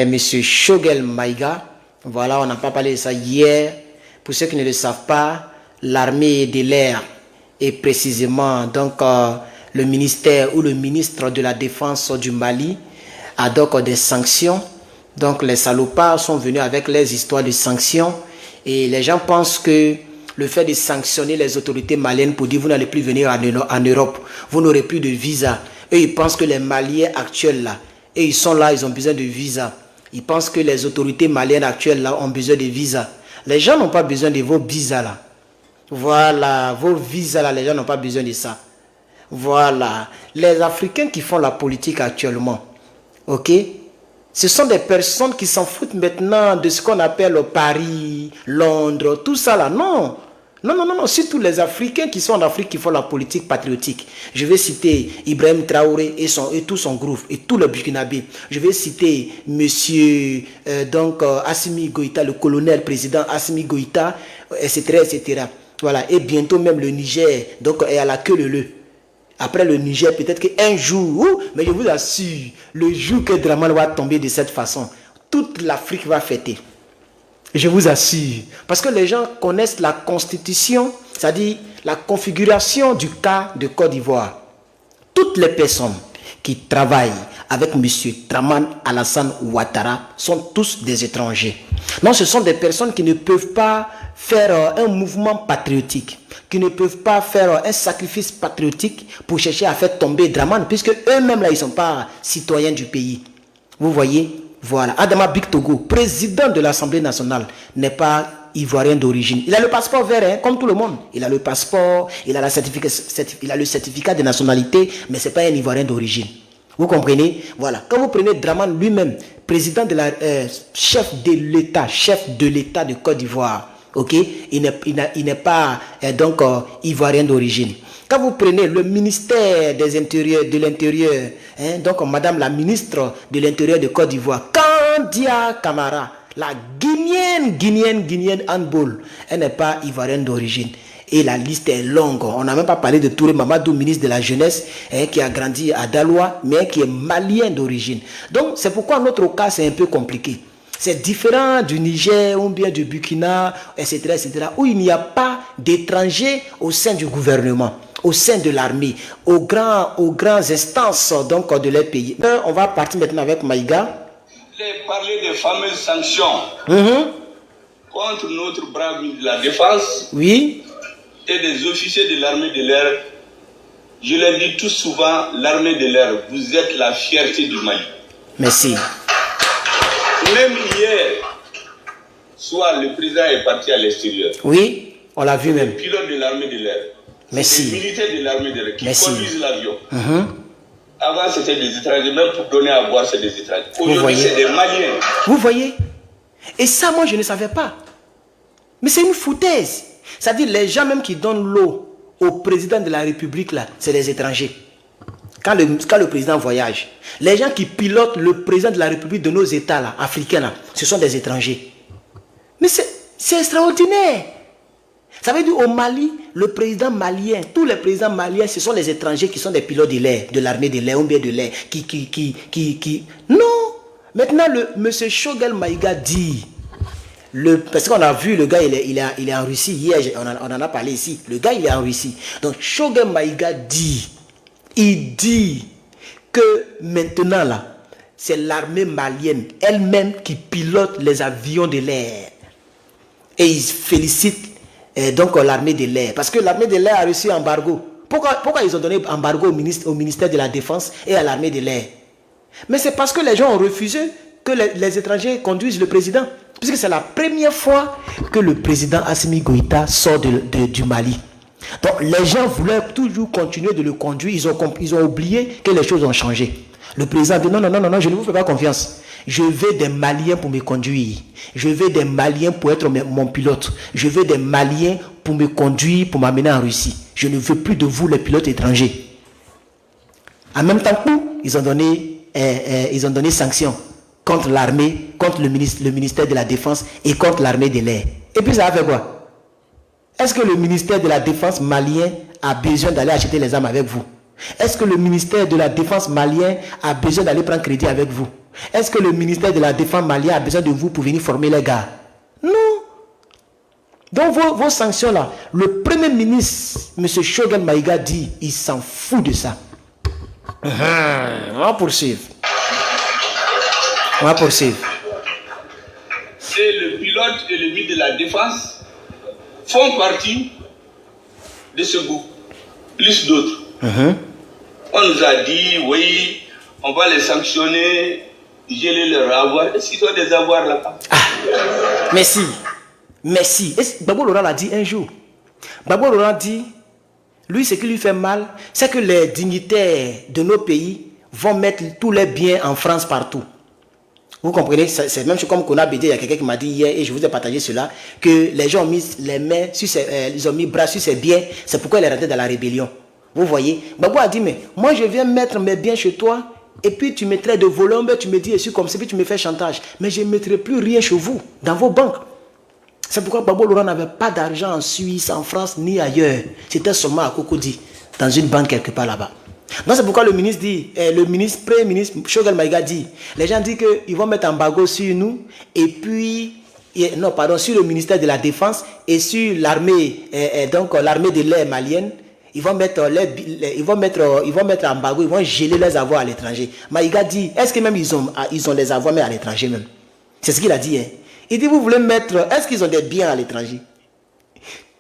Monsieur Choguel Maïga. Voilà, on n'a pas parlé de ça hier. Pour ceux qui ne le savent pas, l'armée de l'air et précisément donc le ministère ou le ministre de la Défense du Mali a donc des sanctions. Donc les salopards sont venus avec les histoires de sanctions et les gens pensent que le fait de sanctionner les autorités maliennes pour dire vous n'allez plus venir en Europe, vous n'aurez plus de visa. Eux, ils pensent que les Maliens actuels là, et ils sont là, ils ont besoin de visa. Ils pensent que les autorités maliennes actuelles là ont besoin de visa. Les gens n'ont pas besoin de vos visas là. Voilà, vos visas là, les gens n'ont pas besoin de ça. Voilà, les Africains qui font la politique actuellement, ok? Ce sont des personnes qui s'en foutent maintenant de ce qu'on appelle Paris, Londres, tout ça là. Non. Non, non, non, non, surtout les Africains qui sont en Afrique qui font la politique patriotique. Je vais citer Ibrahim Traoré et tout son groupe et tout le Burkinabé. Je vais citer monsieur Assimi Goïta, le colonel président Assimi Goïta, etc., etc. Voilà, et bientôt même le Niger, donc est à la queue leu. Après le Niger, peut-être qu'un jour, mais je vous assure, le jour que Dramane va tomber de cette façon, toute l'Afrique va fêter. Je vous assure. Parce que les gens connaissent la constitution, c'est-à-dire la configuration du cas de Côte d'Ivoire. Toutes les personnes qui travaillent avec M. Dramane Alassane Ouattara sont tous des étrangers. Non, ce sont des personnes qui ne peuvent pas faire un mouvement patriotique, qui ne peuvent pas faire un sacrifice patriotique pour chercher à faire tomber Dramane, puisque eux-mêmes là, ils ne sont pas citoyens du pays. Vous voyez? Voilà, Adama Bictogo, président de l'Assemblée nationale, n'est pas ivoirien d'origine. Il a le passeport vert, hein, comme tout le monde. Il a le passeport, il a le certificat de nationalité, mais ce n'est pas un ivoirien d'origine. Vous comprenez? Voilà. Quand vous prenez Dramane lui-même, président de la chef de l'État de Côte d'Ivoire, ok, il n'est pas ivoirien d'origine. Quand vous prenez le ministère de l'Intérieur, hein, donc madame la ministre de l'Intérieur de Côte d'Ivoire, Kandia Camara, la guinéenne handball, elle n'est pas ivoirienne d'origine. Et la liste est longue. On n'a même pas parlé de Touré Mamadou, ministre de la Jeunesse, hein, qui a grandi à Daloa, mais qui est malien d'origine. Donc c'est pourquoi notre cas c'est un peu compliqué. C'est différent du Niger ou bien du Burkina, etc., où il n'y a pas d'étrangers au sein du gouvernement, au sein de l'armée, aux grands instances donc, de leur pays. On va partir maintenant avec Maïga. Je voulais parler des fameuses sanctions contre notre brave ministre de la Défense et des officiers de l'armée de l'air. Je l'ai dit tout souvent, l'armée de l'air, vous êtes la fierté du Mali. Merci. Même hier, soit le président est parti à l'extérieur. Oui, on l'a vu même. Les pilotes de l'armée de l'air. Merci. Les militaires de l'armée de l'air qui conduisent l'avion. Avant, c'était des étrangers, même pour donner à boire, c'est des étrangers. Aujourd'hui, c'est des Maliens. Vous voyez? Et ça, moi, je ne savais pas. Mais c'est une foutaise. C'est-à-dire, les gens même qui donnent l'eau au président de la République, là, c'est des étrangers. Quand le président voyage, les gens qui pilotent le président de la République de nos États là, africains, là, ce sont des étrangers. Mais c'est extraordinaire. Ça veut dire au Mali, le président malien, tous les présidents maliens, ce sont les étrangers qui sont des pilotes de l'air, de l'armée de l'air ou bien de l'air. Non. Maintenant, monsieur Choguel Maïga dit, parce qu'on a vu le gars, il est en Russie. Hier, on en a parlé ici. Le gars, il est en Russie. Donc, Choguel Maïga dit, il dit que maintenant là, c'est l'armée malienne elle-même qui pilote les avions de l'air. Et il félicite donc l'armée de l'air. Parce que l'armée de l'air a reçu embargo. Pourquoi ils ont donné embargo au ministère de la Défense et à l'armée de l'air? Mais c'est parce que les gens ont refusé que les étrangers conduisent le président. Puisque c'est la première fois que le président Assimi Goïta sort du Mali. Donc les gens voulaient toujours continuer de le conduire. Ils ont oublié que les choses ont changé. Le président dit non, je ne vous fais pas confiance. Je veux des Maliens pour me conduire. Je veux des Maliens pour être mon pilote. Je veux des Maliens pour me conduire, pour m'amener en Russie. Je ne veux plus de vous les pilotes étrangers. En même temps, ils ont donné sanctions contre l'armée, contre le ministère de la Défense et contre l'armée de l'air. Et puis ça a fait quoi? Est-ce que le ministère de la Défense malien a besoin d'aller acheter les armes avec vous? Est-ce que le ministère de la Défense malien a besoin d'aller prendre crédit avec vous? Est-ce que le ministère de la Défense malien a besoin de vous pour venir former les gars? Non. Donc vos sanctions là, le premier ministre, M. Choguel Maïga dit, il s'en fout de ça. On va poursuivre. On va poursuivre. Et le pilote et le ministre de la Défense font partie de ce groupe, plus d'autres. On nous a dit, oui, on va les sanctionner, geler leur avoir. Est-ce qu'ils ont des avoirs là-bas? Merci. Merci. Gbagbo Laurent l'a dit un jour. Gbagbo Laurent dit, lui, ce qui lui fait mal, c'est que les dignitaires de nos pays vont mettre tous les biens en France partout. Vous comprenez? C'est même chose comme qu'on a bédé. Il y a quelqu'un qui m'a dit hier, et je vous ai partagé cela, que les gens ont mis les mains sur ils ont mis bras sur ses biens. C'est pourquoi il est rentré dans la rébellion. Vous voyez? Gbagbo a dit, mais moi je viens mettre mes biens chez toi, et puis tu me traites de volant, tu me dis, je suis comme ça, puis tu me fais chantage. Mais je ne mettrai plus rien chez vous, dans vos banques. C'est pourquoi Gbagbo Laurent n'avait pas d'argent en Suisse, en France, ni ailleurs. C'était seulement à Cocody, dans une banque quelque part là-bas. Donc c'est pourquoi le ministre dit, premier ministre Choguel Maïga dit, les gens disent qu'ils vont mettre embargo sur nous, et puis, non pardon, sur le ministère de la Défense et sur l'armée, donc l'armée de l'air malienne. Ils vont mettre embargo, ils vont geler les avoirs à l'étranger. Maïga dit, est-ce que même ils ont les avoirs mais à l'étranger même? C'est ce qu'il a dit. Hein. Il dit, vous voulez mettre, est-ce qu'ils ont des biens à l'étranger?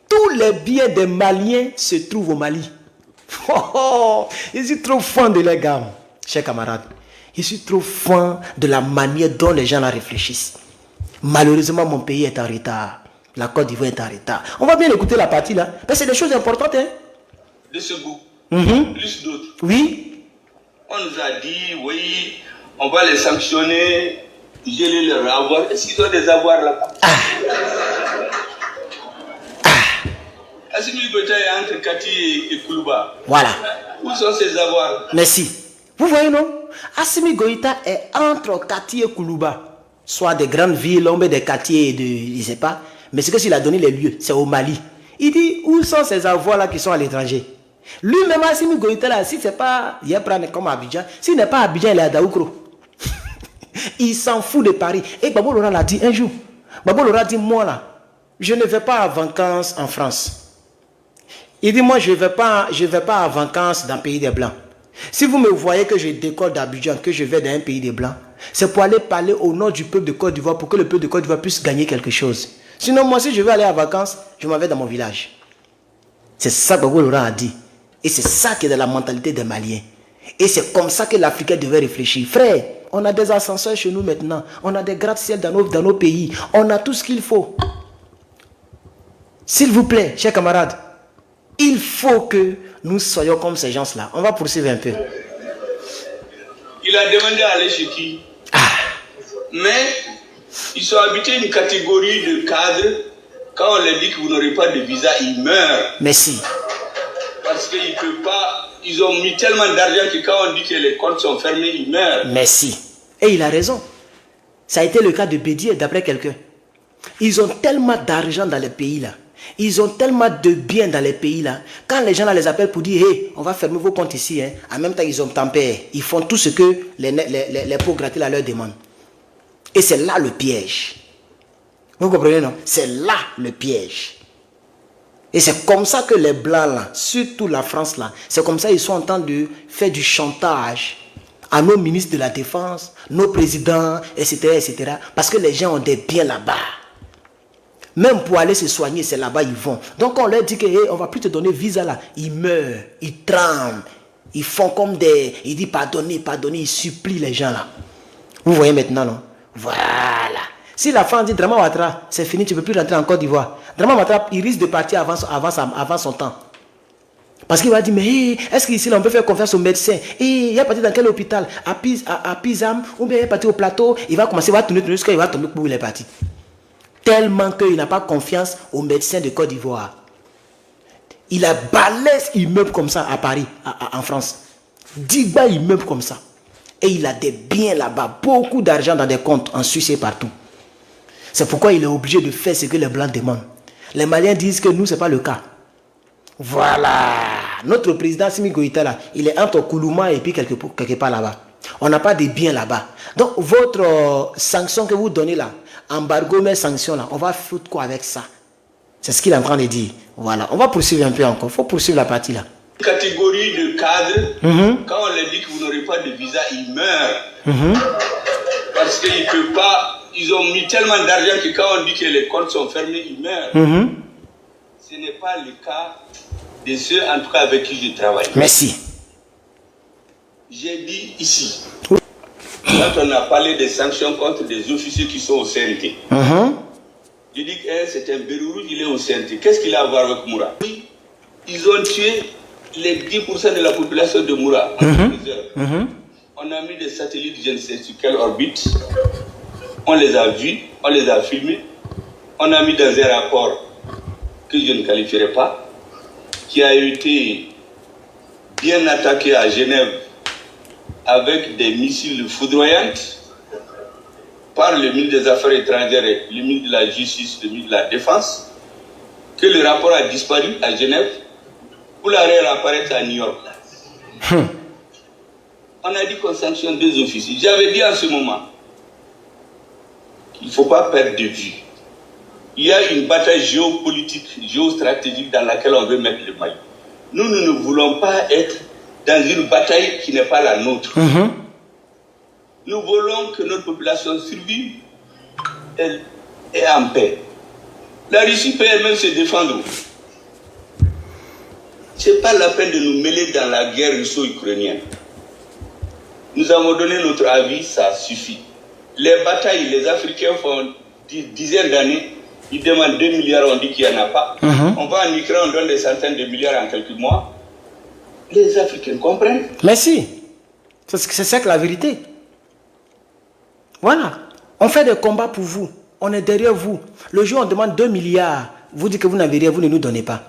Tous les biens des Maliens se trouvent au Mali. Je suis trop fan de les gars, chers camarades. Je suis trop fan de la manière dont les gens la réfléchissent. Malheureusement, mon pays est en retard. La Côte d'Ivoire est en retard. On va bien écouter la partie là. Mais c'est des choses importantes. Hein? De ce groupe, plus d'autres. Oui. On nous a dit, oui, on va les sanctionner, geler leur avoir. Est-ce qu'ils ont des avoirs là-bas? Assimi Goïta est entre Kati et Koulouba. Voilà. Où sont ces avoirs? Merci. Vous voyez, non? Assimi Goïta est entre Kati et Koulouba. Soit des grandes villes, on met des quartiers de, je ne sais pas. Mais ce que s'il a donné les lieux, c'est au Mali. Il dit, où sont ces avoirs-là qui sont à l'étranger? Lui-même, Assimi Goïta, là, si c'est pas, il est prendre comme Abidjan. S'il n'est pas à Abidjan, il est à Daoukro. Il s'en fout de Paris. Et Gbagbo Laurent l'a dit un jour. Gbagbo Laurent dit, moi là, je ne vais pas en vacances en France. Il dit, moi, je ne vais pas en vacances dans le pays des Blancs. Si vous me voyez que je décolle d'Abidjan, que je vais dans un pays des Blancs, c'est pour aller parler au nom du peuple de Côte d'Ivoire, pour que le peuple de Côte d'Ivoire puisse gagner quelque chose. Sinon, moi, si je veux aller en vacances, je m'en vais dans mon village. C'est ça que Gbagbo Laurent a dit. Et c'est ça qui est dans la mentalité des Maliens. Et c'est comme ça que l'Africain devait réfléchir. Frère, on a des ascenseurs chez nous maintenant. On a des gratte-ciel dans nos pays. On a tout ce qu'il faut. S'il vous plaît, chers camarades, il faut que nous soyons comme ces gens-là. On va poursuivre un peu. Il a demandé à aller chez qui? Mais ils sont habités une catégorie de cadres. Quand on leur dit que vous n'aurez pas de visa, ils meurent. Merci. Parce qu'ils ne peuvent pas. Ils ont mis tellement d'argent que quand on dit que les comptes sont fermés, ils meurent. Merci. Et il a raison. Ça a été le cas de Bédier, d'après quelqu'un. Ils ont tellement d'argent dans les pays là. Ils ont tellement de biens dans les pays là. Quand les gens là les appellent pour dire, hey, on va fermer vos comptes ici. Hein. En même temps, ils ont tempéré. Ils font tout ce que les pauvres gratis leur demandent. Et c'est là le piège. Vous comprenez, non? C'est là le piège. Et c'est comme ça que les Blancs là, surtout la France là, c'est comme ça qu'ils sont en train de faire du chantage à nos ministres de la Défense, nos présidents, etc., etc. Parce que les gens ont des biens là-bas. Même pour aller se soigner, c'est là-bas ils vont. Donc on leur dit que hey, on va plus te donner visa là. Ils meurent, ils tremblent, ils font comme des... Ils disent pardonnez, pardonnez, ils supplient les gens là. Vous voyez maintenant, non? Voilà. Si la France dit Drama Ouattara, c'est fini, tu ne peux plus rentrer en Côte d'Ivoire. Drama Ouattara, il risque de partir avant son temps. Parce qu'il va dire, mais hey, est-ce qu'ici on peut faire confiance aux médecins? Et il est parti dans quel hôpital? À Pisam, ou bien il est parti au plateau, il va commencer, il va tourner jusqu'à il va tomber où il est parti. Tellement qu'il n'a pas confiance aux médecins de Côte d'Ivoire. Il a balèze immeuble comme ça à Paris, en France. 10 bas immeubles comme ça. Et il a des biens là-bas, beaucoup d'argent dans des comptes en Suisse et partout. C'est pourquoi il est obligé de faire ce que les Blancs demandent. Les Maliens disent que nous, ce n'est pas le cas. Voilà. Notre président Assimi Goïta, là, il est entre Koulouma et puis quelque part là-bas. On n'a pas de biens là-bas. Donc, votre sanction que vous donnez là, embargo, mais sanction là, on va foutre quoi avec ça? C'est ce qu'il est en train de dire. Voilà, on va poursuivre un peu encore. Il faut poursuivre la partie là. Catégorie de cadres, quand on leur dit que vous n'aurez pas de visa, ils meurent. Parce qu'ils ne peuvent pas, ils ont mis tellement d'argent que quand on dit que les comptes sont fermés, ils meurent. Ce n'est pas le cas de ceux, en tout cas, avec qui je travaille. Merci. J'ai dit ici, quand on a parlé des sanctions contre des officiers qui sont au CNT, j'ai dit que c'est un verrou rouge, il est au CNT. Qu'est-ce qu'il a à voir avec Moura? Ils ont tué les 10% de la population de Moura en 2 heures. On a mis des satellites, je ne sais sur quelle orbite. On les a vus, on les a filmés. On a mis dans un rapport que je ne qualifierai pas, qui a été bien attaqué à Genève avec des missiles foudroyants par le ministre des Affaires étrangères, le ministre de la Justice, le ministre de la Défense, que le rapport a disparu à Genève pour la réapparaître à New York. On a dit qu'on sanctionne des officiers. J'avais dit en ce moment qu'il ne faut pas perdre de vue. Il y a une bataille géopolitique, géostratégique dans laquelle on veut mettre le Mali. Nous ne voulons pas être dans une bataille qui n'est pas la nôtre. Nous voulons que notre population survive et en paix. La Russie peut elle-même se défendre. Ce n'est pas la peine de nous mêler dans la guerre russo-ukrainienne. Nous avons donné notre avis, ça suffit. Les batailles, les Africains font des dizaines d'années, ils demandent 2 milliards, on dit qu'il n'y en a pas. On va en Ukraine, on donne des centaines de milliards en quelques mois. Les Africains comprennent. Merci. C'est ça que la vérité. Voilà. On fait des combats pour vous. On est derrière vous. Le jour où on demande 2 milliards, vous dites que vous n'avez rien, vous ne nous donnez pas.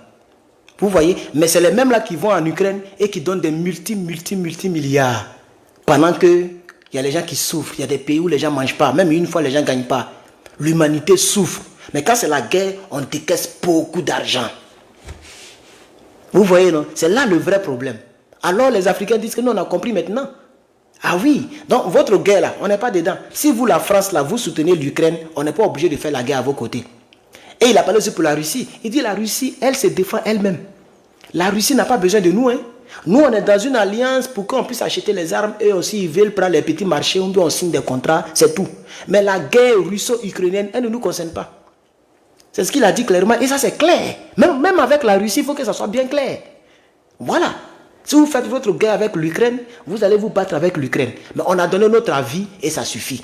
Vous voyez? Mais c'est les mêmes là qui vont en Ukraine et qui donnent des multi-milliards. Pendant qu'il y a les gens qui souffrent. Il y a des pays où les gens ne mangent pas. Même une fois, les gens ne gagnent pas. L'humanité souffre. Mais quand c'est la guerre, on décaisse beaucoup d'argent. Vous voyez, non? C'est là le vrai problème. Alors les Africains disent que nous, on a compris maintenant. Ah oui, donc votre guerre là, on n'est pas dedans. Si vous, la France là, vous soutenez l'Ukraine, on n'est pas obligé de faire la guerre à vos côtés. Et il a parlé aussi pour la Russie. Il dit la Russie, elle se défend elle-même. La Russie n'a pas besoin de nous. Hein. Nous, on est dans une alliance pour qu'on puisse acheter les armes. Eux aussi, ils veulent prendre les petits marchés. On signe des contrats, c'est tout. Mais la guerre russo-ukrainienne, elle ne nous concerne pas. C'est ce qu'il a dit clairement. Et ça, c'est clair. Même avec la Russie, il faut que ça soit bien clair. Voilà. Si vous faites votre guerre avec l'Ukraine, vous allez vous battre avec l'Ukraine. Mais on a donné notre avis et ça suffit.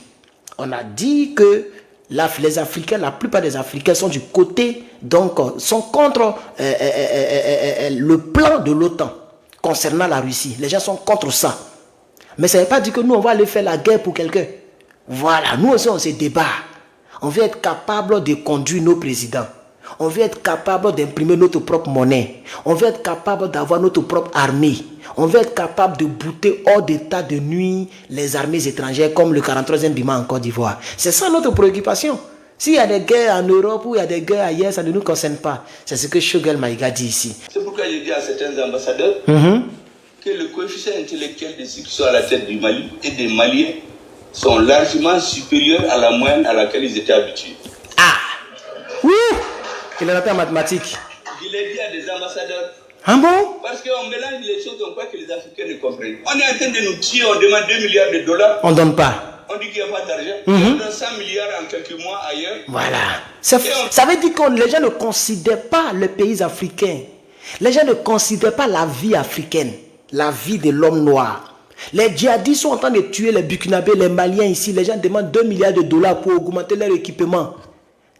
On a dit que les Africains, la plupart des Africains sont du côté, donc sont contre le plan de l'OTAN concernant la Russie. Les gens sont contre ça. Mais ça ne veut pas dire que nous, on va aller faire la guerre pour quelqu'un. Voilà, nous aussi, on se débat. On veut être capable de conduire nos présidents. On veut être capable d'imprimer notre propre monnaie. On veut être capable d'avoir notre propre armée. On veut être capable de bouter hors d'état de nuit les armées étrangères comme le 43e Bima en Côte d'Ivoire. C'est ça notre préoccupation. S'il y a des guerres en Europe ou il y a des guerres ailleurs, ça ne nous concerne pas. C'est ce que Choguel Maïga dit ici. C'est pourquoi je dis à certains ambassadeurs que le coefficient intellectuel de ceux qui sont à la tête du Mali et des Maliens sont largement supérieurs à la moyenne à laquelle ils étaient habitués. Ah oui. Il a fait en mathématiques. Je l'ai dit à des ambassadeurs. Ah bon? Parce qu'on mélange les choses, on croit que les Africains ne comprennent. On est en train de nous tuer, on demande 2 milliards de dollars. On ne donne pas. On dit qu'il n'y a pas d'argent. On donne 100 milliards en quelques mois ailleurs. Voilà. Ça veut dire que les gens ne considèrent pas les pays africains. Les gens ne considèrent pas la vie africaine, la vie de l'homme noir. Les djihadistes sont en train de tuer les Burkinabés, les Maliens ici. Les gens demandent 2 milliards de dollars pour augmenter leur équipement.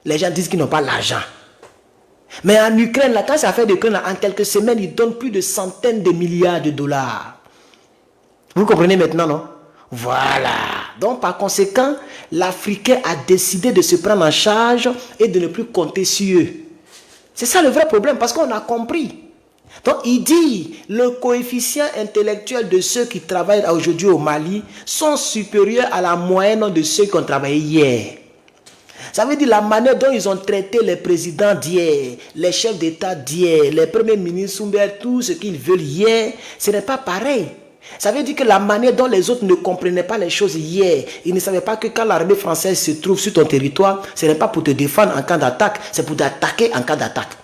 Les gens disent qu'ils n'ont pas l'argent. Mais en Ukraine, là, quand ça fait de l'Ukraine, en quelques semaines, ils donnent plus de centaines de milliards de dollars. Vous comprenez maintenant, non? Voilà. Donc, par conséquent, l'Africain a décidé de se prendre en charge et de ne plus compter sur eux. C'est ça le vrai problème, parce qu'on a compris. Donc, il dit, le coefficient intellectuel de ceux qui travaillent aujourd'hui au Mali sont supérieurs à la moyenne de ceux qui ont travaillé hier. Ça veut dire la manière dont ils ont traité les présidents d'hier, les chefs d'État d'hier, les premiers ministres, tout ce qu'ils veulent hier, ce n'est pas pareil. Ça veut dire que la manière dont les autres ne comprenaient pas les choses hier, ils ne savaient pas que quand l'armée française se trouve sur ton territoire, ce n'est pas pour te défendre en cas d'attaque, c'est pour t'attaquer en cas d'attaque.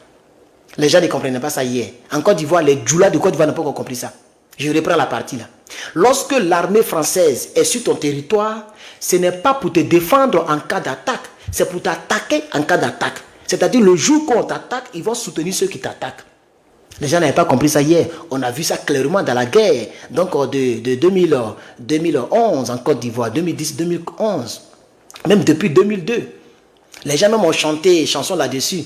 Les gens ne comprenaient pas ça hier. En Côte d'Ivoire, les djoulas de Côte d'Ivoire n'ont pas encore compris ça. Je reprends la partie là. Lorsque l'armée française est sur ton territoire, ce n'est pas pour te défendre en cas d'attaque, c'est pour t'attaquer en cas d'attaque. C'est-à-dire le jour qu'on t'attaque, ils vont soutenir ceux qui t'attaquent. Les gens n'avaient pas compris ça hier. On a vu ça clairement dans la guerre. Donc de 2011 en Côte d'Ivoire, 2010-2011. Même depuis 2002. Les gens même ont chanté une chanson là-dessus.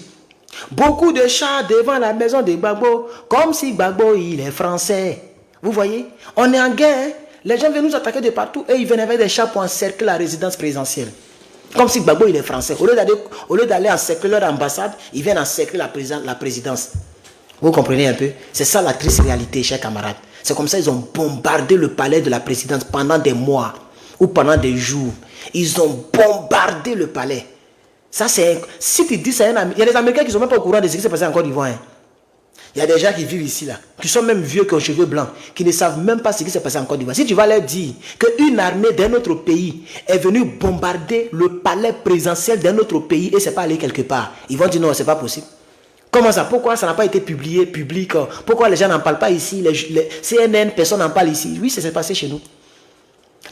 Beaucoup de chars devant la maison de Gbagbo, comme si Gbagbo il est français. Vous voyez, on est en guerre. Les gens viennent nous attaquer de partout et ils viennent avec des chars pour encercler la résidence présidentielle. Comme si Gbagbo il est français. Au lieu d'aller encercler leur ambassade, ils viennent encercler la présidence. Vous comprenez un peu? C'est ça la triste réalité, chers camarades. C'est comme ça qu'ils ont bombardé le palais de la présidence pendant des mois ou pendant des jours. Ils ont bombardé le palais. Ça, c'est... Si tu dis ça, il y a des Américains qui ne sont même pas au courant de ce qui s'est passé en Côte d'Ivoire. Hein. Il y a des gens qui vivent ici, là, qui sont même vieux, qui ont cheveux blancs, qui ne savent même pas ce qui s'est passé en Côte d'Ivoire. Si tu vas leur dire qu'une armée d'un autre pays est venue bombarder le palais présidentiel d'un autre pays et c'est pas allé quelque part, ils vont dire non, c'est pas possible. Comment ça? Pourquoi ça n'a pas été publié, public? Pourquoi les gens n'en parlent pas ici? Les CNN, personne n'en parle ici. Oui, ça s'est passé chez nous.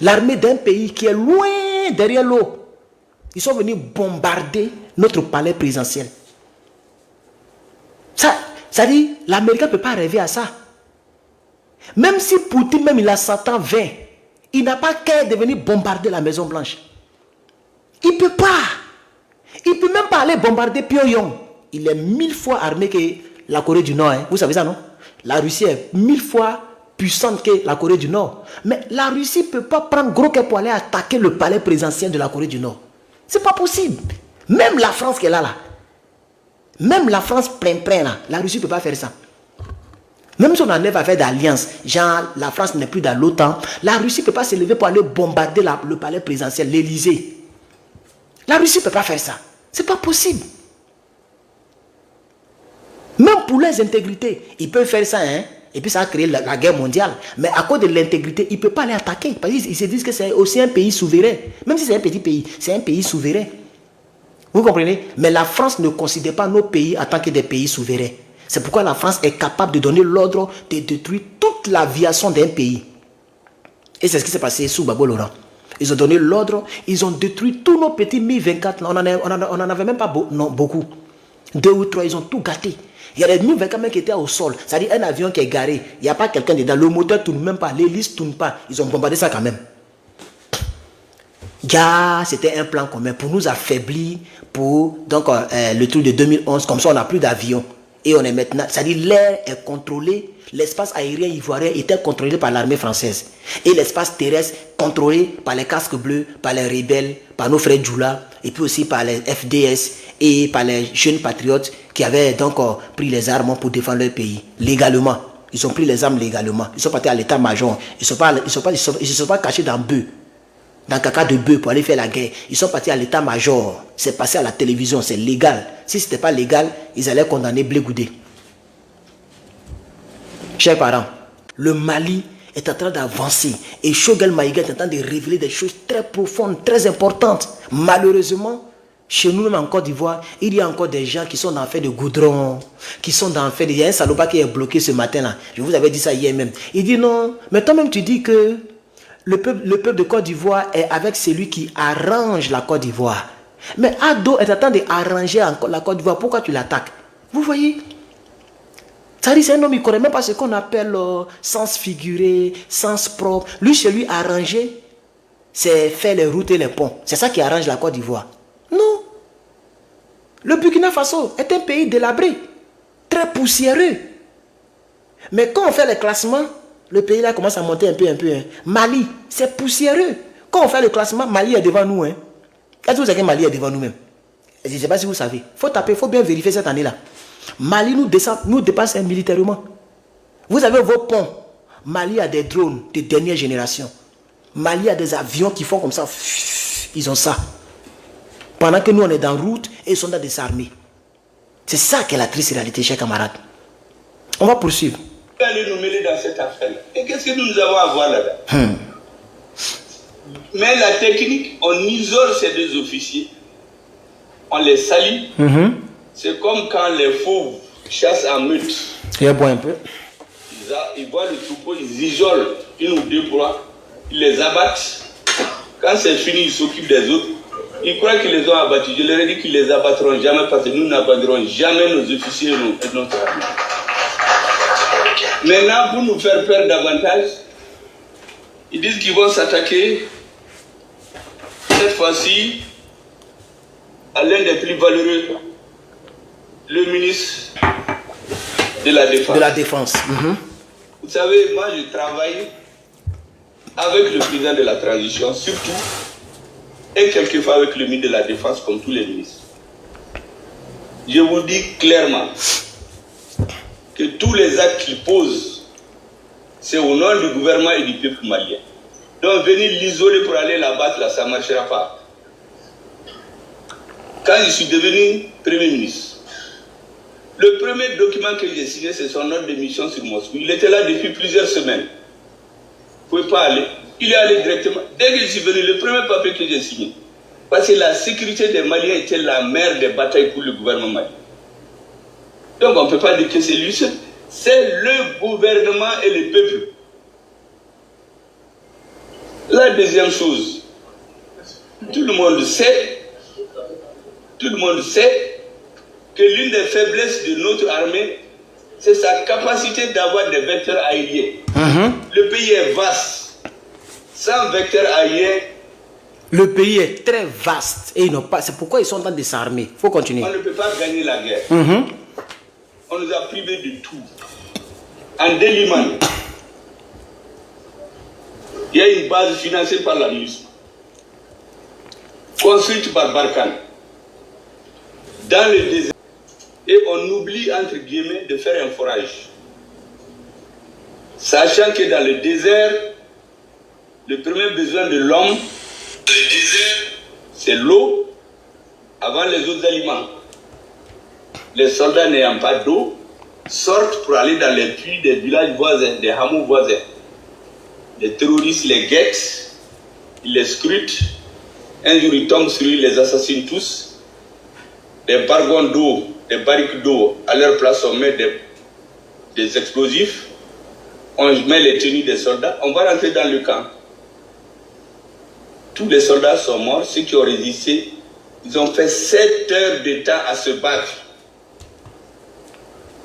L'armée d'un pays qui est loin derrière l'eau, ils sont venus bombarder notre palais présidentiel. Ça dit, l'Américain ne peut pas rêver à ça. Même si Poutine, même il a 100 ans, 20, il n'a pas qu'à de venir bombarder la Maison Blanche. Il ne peut pas. Il ne peut même pas aller bombarder Pyongyang. Il est 1000 fois armé que la Corée du Nord. Hein. Vous savez ça, non? La Russie est 1000 fois puissante que la Corée du Nord. Mais la Russie ne peut pas prendre gros cœur pour aller attaquer le palais présidentiel de la Corée du Nord. C'est pas possible. Même la France qui est là. Même la France plein là. La Russie ne peut pas faire ça. Même si on enlève à faire d'alliance, genre la France n'est plus dans l'OTAN, la Russie ne peut pas se lever pour aller bombarder le palais présidentiel, l'Élysée. La Russie ne peut pas faire ça. C'est pas possible. Même pour les intégrités, ils peuvent faire ça, hein? Et puis ça a créé la guerre mondiale. Mais à cause de l'intégrité, ils ne peuvent pas les attaquer. Parce qu'ils se disent que c'est aussi un pays souverain. Même si c'est un petit pays, c'est un pays souverain. Vous comprenez? Mais la France ne considère pas nos pays en tant que des pays souverains. C'est pourquoi la France est capable de donner l'ordre de détruire toute l'aviation d'un pays. Et c'est ce qui s'est passé sous Gbagbo Laurent. Ils ont donné l'ordre, ils ont détruit tous nos petits Mi-24. On n'en avait même pas beaucoup. 2 ou 3, ils ont tout gâté. Il y a des Mi-24 qui étaient au sol. C'est-à-dire un avion qui est garé. Il n'y a pas quelqu'un dedans. Le moteur ne tourne même pas. L'hélice ne tourne pas. Ils ont bombardé ça quand même. C'était un plan commun pour nous affaiblir pour donc, le truc de 2011. Comme ça, on n'a plus d'avion. Et on est maintenant... C'est-à-dire l'air est contrôlé. L'espace aérien ivoirien était contrôlé par l'armée française. Et l'espace terrestre contrôlé par les casques bleus, par les rebelles, par nos frères Djoula, et puis aussi par les FDS et par les jeunes patriotes qui avaient donc pris les armes pour défendre leur pays, légalement. Ils ont pris les armes légalement. Ils sont partis à l'état-major. Ils ne se sont pas cachés dans bœuf, dans caca de bœuf pour aller faire la guerre. Ils sont partis à l'état-major. C'est passé à la télévision, c'est légal. Si ce n'était pas légal, ils allaient condamner Blé Goudé. Chers parents, le Mali est en train d'avancer et Choguel Maïga est en train de révéler des choses très profondes, très importantes. Malheureusement, chez nous même en Côte d'Ivoire, il y a encore des gens qui sont dans le fait de goudron, qui sont dans le fait de... Il y a un salopard qui est bloqué ce matin-là. Je vous avais dit ça hier même. Il dit non, mais toi-même tu dis que le peuple de Côte d'Ivoire est avec celui qui arrange la Côte d'Ivoire. Mais Ado est en train d'arranger la Côte d'Ivoire. Pourquoi tu l'attaques? Vous voyez? C'est un homme, il ne connaît même pas ce qu'on appelle sens figuré, sens propre. Lui, chez lui, arranger, c'est faire les routes et les ponts. C'est ça qui arrange la Côte d'Ivoire. Non. Le Burkina Faso est un pays délabré, très poussiéreux. Mais quand on fait les classements, le pays là commence à monter un peu. Hein. Mali, c'est poussiéreux. Quand on fait le classement, Mali est devant nous. Hein. Est-ce que vous savez que Mali est devant nous-mêmes? Je ne sais pas si vous savez. Il faut taper, il faut bien vérifier cette année-là. Mali nous dépasse militairement. Vous avez vos ponts. Mali a des drones de dernière génération. Mali a des avions qui font comme ça. Ils ont ça. Pendant que nous, on est dans route et ils sont dans des armées. C'est ça qui est la triste réalité, chers camarades. On va poursuivre. Allez nous mêler dans dans cette affaire-là. Et qu'est-ce que nous avons à voir là-dedans? Mais la technique, on isole ces deux officiers, on les salit. C'est comme quand les fauves chassent en meute. Il boit un peu. Ils voient le troupeau, ils isolent une ou deux proies, ils les abattent. Quand c'est fini, ils s'occupent des autres. Ils croient qu'ils les ont abattus. Je leur ai dit qu'ils les abattront jamais parce que nous n'abattrons jamais nos officiers et notre armée. Maintenant, pour nous faire peur davantage, ils disent qu'ils vont s'attaquer cette fois-ci à l'un des plus valeureux, le ministre de la Défense. De la Défense. Vous savez, moi je travaille avec le président de la transition, surtout, et quelquefois avec le ministre de la Défense, comme tous les ministres. Je vous dis clairement que tous les actes qu'il pose, c'est au nom du gouvernement et du peuple malien. Donc venir l'isoler pour aller la battre, là, ça ne marchera pas. Quand je suis devenu Premier ministre, le premier document que j'ai signé, c'est son ordre de mission sur Moscou. Il était là depuis plusieurs semaines. Vous ne pouvez pas aller. Il est allé directement. Dès que je suis venu, le premier papier que j'ai signé, parce que la sécurité des Maliens était la mère des batailles pour le gouvernement malien. Donc on ne peut pas dire que c'est lui seul. C'est le gouvernement et le peuple. La deuxième chose, tout le monde sait que l'une des faiblesses de notre armée, c'est sa capacité d'avoir des vecteurs aériens. Le pays est vaste. Sans vecteurs aériens, le pays est très vaste et ils n'ont pas. C'est pourquoi ils sont en train de s'armer. Il faut continuer. On ne peut pas gagner la guerre. On nous a privés de tout. En Délimane, il y a une base financée par la MINUSMA, construite par Barkhane, dans le désert. Et on oublie, entre guillemets, de faire un forage. Sachant que dans le désert, le premier besoin de l'homme, c'est l'eau avant les autres aliments. Les soldats n'ayant pas d'eau sortent pour aller dans les puits des villages voisins, des hameaux voisins. Les terroristes les guettent, ils les scrutent. Un jour, ils tombent sur eux, ils les assassinent tous. Des bargons d'eau, des barriques d'eau, à leur place, on met des explosifs. On met les tenues des soldats. On va rentrer dans le camp. Tous les soldats sont morts. Ceux qui ont résisté, ils ont fait 7 heures de temps à se battre.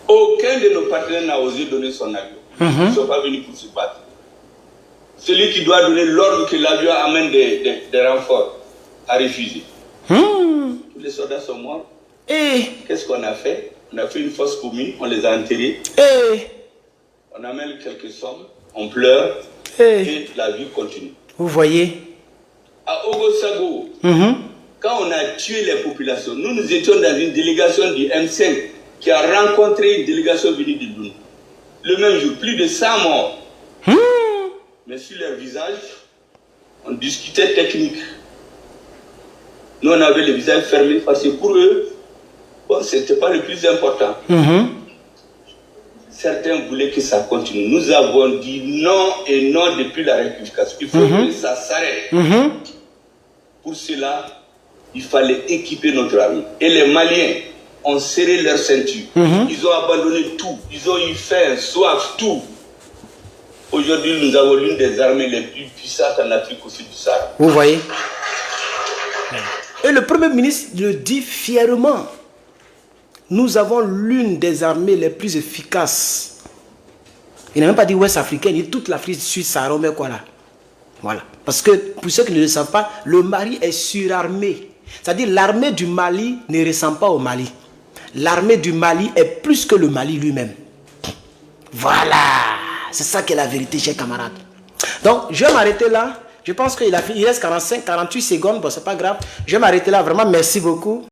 Aucun de nos partenaires n'a osé donner son avion. Ils ne sont pas venus pour se battre. Celui qui doit donner l'ordre que l'avion amène des renforts a refusé. Tous les soldats sont morts. Qu'est-ce qu'on a fait? On a fait une fosse commune, on les a enterrés. On amène quelques sommes, on pleure et la vie continue. Vous voyez? À Ogosago, quand on a tué les populations, nous étions dans une délégation du M5 qui a rencontré une délégation venue de Doune. Le même jour, plus de 100 morts. Mais sur leur visage, on discutait technique. Nous, on avait les visages fermés parce que pour eux, bon, ce n'était pas le plus important. Certains voulaient que ça continue. Nous avons dit non et non depuis la rectification. Il faut que ça s'arrête. Pour cela, il fallait équiper notre armée. Et les Maliens ont serré leur ceinture. Ils ont abandonné tout. Ils ont eu faim, soif, tout. Aujourd'hui, nous avons l'une des armées les plus puissantes en Afrique au sud du Sahara. Vous voyez? Et le Premier ministre le dit fièrement. Nous avons l'une des armées les plus efficaces. Il n'a même pas dit ouest africaine, il dit toute l'Afrique sud-Sahara, mais quoi là? Voilà. Parce que pour ceux qui ne le savent pas, le Mali est surarmé. C'est-à-dire l'armée du Mali ne ressemble pas au Mali. L'armée du Mali est plus que le Mali lui-même. Voilà. C'est ça qui est la vérité, chers camarades. Donc, je vais m'arrêter là. Je pense qu'il reste 48 secondes. Bon, c'est pas grave. Je vais m'arrêter là. Vraiment, merci beaucoup.